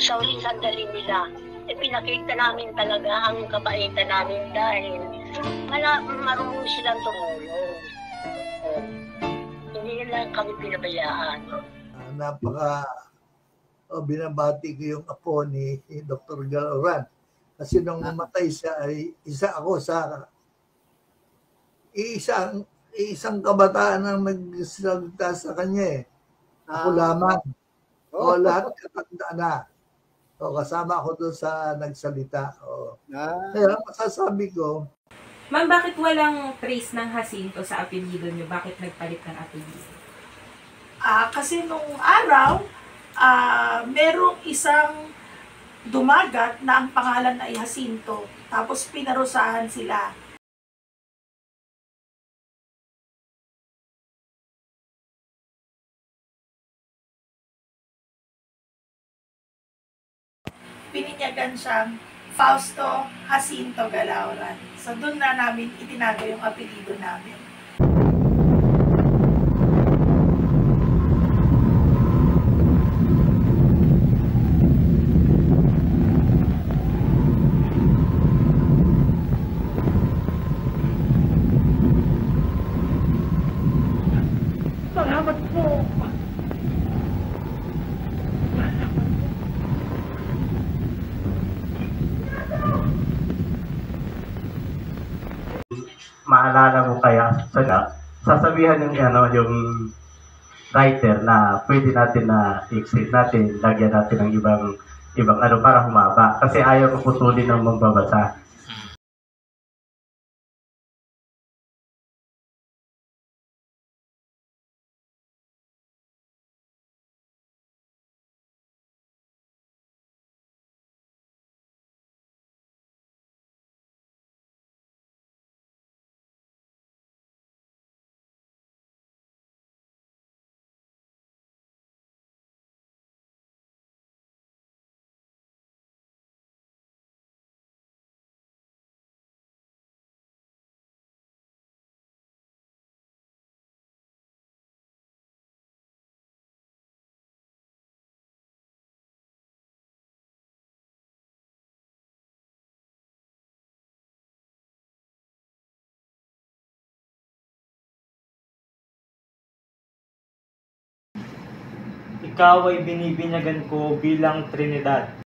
sa huling sandali nila, pinakita namin talaga ang kabaitan namin dahil marunong silang tumulong. Hindi nila kami pinabayaan. Binabati ko yung apo ni Dr. Galoran. Kasi nung mamatay siya ay isa ako sa isang kabataan ang nagsalita sa kanya eh. Ako lamang. O lahat katanda na. O kasama ako doon sa nagsalita. Kaya masasabi ko. Ma'am, bakit walang trace ng Jacinto sa apelyido niyo? Bakit nagpalit ng apelyido? Kasi nung araw, merong isang dumagat na ang pangalan ay Jacinto. Tapos pinarusahan sila. Pininyagan siyang Fausto Jacinto Galauran. So doon na namin itinago yung apelyido namin. Salamat po. Maalala mo kaya sasabihan yung writer na pwede natin na i-exit natin, lagyan natin ng ibang para humaba kasi ayaw ko putulin ng magbabasa. Ikaw ay binibinyagan ko bilang Trinidad.